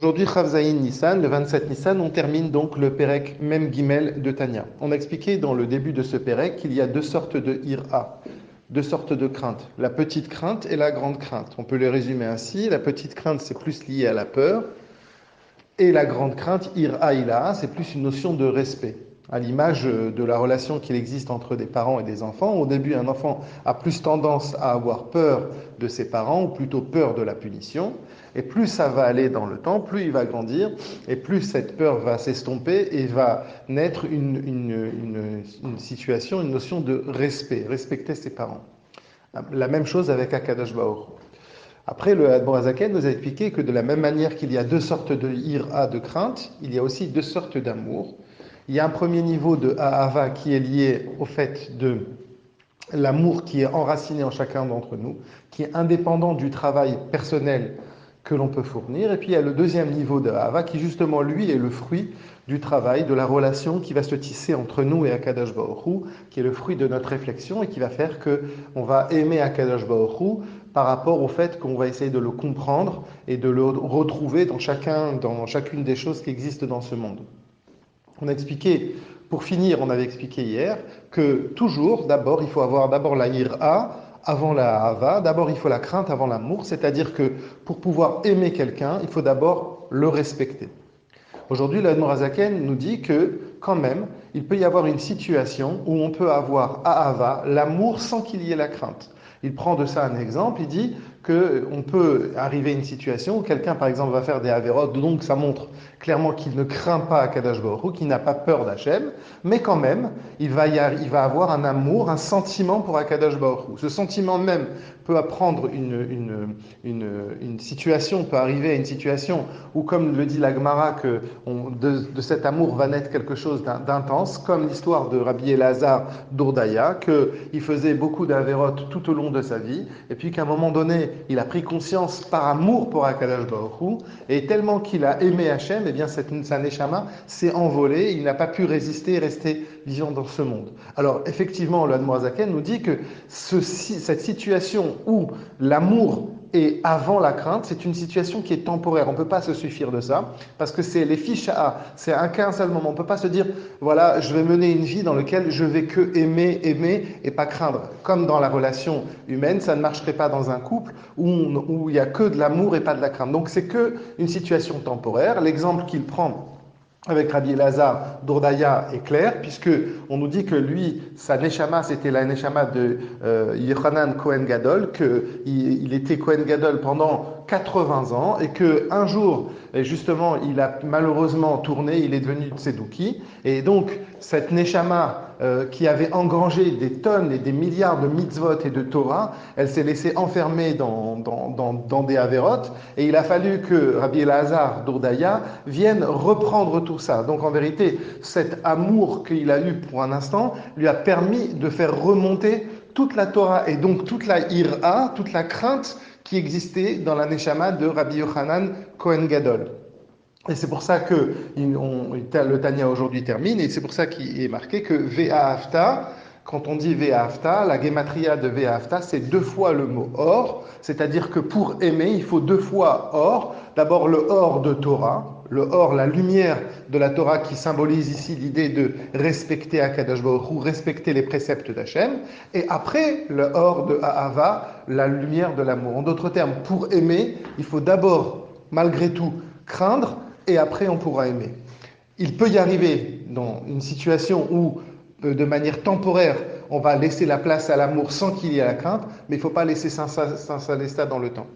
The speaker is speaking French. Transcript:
Aujourd'hui, Chav Zayin Nissan, le 27 Nissan, on termine donc le Pérec Mem Gimel de Tanya. On a expliqué dans le début de ce Pérec qu'il y a deux sortes de ira, deux sortes de craintes, la petite crainte et la grande crainte. On peut les résumer ainsi, la petite crainte c'est plus lié à la peur, et la grande crainte, ira ila, c'est plus une notion de respect. À l'image de la relation qu'il existe entre des parents et des enfants. Au début, un enfant a plus tendance à avoir peur de ses parents, ou plutôt peur de la punition. Et plus ça va aller dans le temps, plus il va grandir, et plus cette peur va s'estomper et va naître une situation, une notion de respect, respecter ses parents. La même chose avec Akadosh Baruch. Après, le Admorazaken nous a expliqué que de la même manière qu'il y a deux sortes de ira, de crainte, il y a aussi deux sortes d'amour. Il y a un premier niveau de ahava qui est lié au fait de l'amour qui est enraciné en chacun d'entre nous, qui est indépendant du travail personnel que l'on peut fournir. Et puis il y a le deuxième niveau de ahava qui justement lui est le fruit du travail, de la relation qui va se tisser entre nous et Akadosh Baruch Hu, qui est le fruit de notre réflexion et qui va faire qu'on va aimer Akadosh Baruch Hu par rapport au fait qu'on va essayer de le comprendre et de le retrouver dans chacune des choses qui existent dans ce monde. On a expliqué, pour finir, on avait expliqué hier que toujours, d'abord, il faut avoir d'abord la ira avant la hava, d'abord il faut la crainte avant l'amour, c'est-à-dire que pour pouvoir aimer quelqu'un, il faut d'abord le respecter. Aujourd'hui, l'Admorazaken nous dit que, quand même, il peut y avoir une situation où on peut avoir ahava, l'amour, sans qu'il y ait la crainte. Il prend de ça un exemple, il dit qu'on peut arriver à une situation où quelqu'un, par exemple, va faire des avérotes, donc ça montre clairement qu'il ne craint pas Akadosh Baruch Hu, qu'il n'a pas peur d'Hachem, mais quand même, il va avoir un amour, un sentiment pour Akadosh Baruch Hu. Ce sentiment même peut apprendre une situation, peut arriver à une situation où, comme le dit la Gemara, que de cet amour va naître quelque chose d'intense, comme l'histoire de Rabbi Elazar d'Ordaya, qu'il faisait beaucoup d'avérotes tout au long de sa vie, et puis qu'à un moment donné, il a pris conscience par amour pour Akadosh Baruch Hu, et tellement qu'il a aimé Hachem, eh bien sa neshama s'est envolée, il n'a pas pu résister et rester vivant dans ce monde. Alors effectivement, le Admorazaken nous dit que cette situation où l'amour est avant la crainte, c'est une situation qui est temporaire. On ne peut pas se suffire de ça, parce que c'est les fiches à, c'est un cas, un seul moment. On ne peut pas se dire, voilà, je vais mener une vie dans laquelle je vais que aimer, aimer et pas craindre. Comme dans la relation humaine, ça ne marcherait pas dans un couple où il n'y a que de l'amour et pas de la crainte. Donc c'est que une situation temporaire. L'exemple qu'il prend avec Rabbi Elazar d'Ordaya est clair, puisque on nous dit que lui, sa neshama, c'était la neshama de Yochanan Kohen Gadol, qu'il était Kohen Gadol pendant 80 ans, et qu'un jour, justement, il a malheureusement tourné, il est devenu Tsedouki, et donc cette neshama qui avait engrangé des tonnes et des milliards de mitzvot et de Torah, elle s'est laissée enfermer dans des avérotes, et il a fallu que Rabbi Elazar d'Ordaya vienne reprendre tout ça. Donc en vérité, cet amour qu'il a eu pour un instant lui a permis de faire remonter toute la Torah et donc toute la ira, toute la crainte qui existait dans la neshama de Rabbi Yochanan Kohen Gadol. Et c'est pour ça que le Tanya aujourd'hui termine, et c'est pour ça qu'il est marqué que Ve'ahavta, quand on dit Ve'ahavta, la gematria de Ve'ahavta, c'est deux fois le mot or, c'est-à-dire que pour aimer, il faut deux fois or. D'abord le or de Torah, le or, la lumière de la Torah qui symbolise ici l'idée de respecter Akadosh Baruch Hu, respecter les préceptes d'Hachem, et après le or de Ahava, la lumière de l'amour. En d'autres termes, pour aimer, il faut d'abord, malgré tout, craindre, et après on pourra aimer. Il peut y arriver dans une situation où, de manière temporaire, on va laisser la place à l'amour sans qu'il y ait la crainte, mais il ne faut pas laisser s'installer ça dans le temps.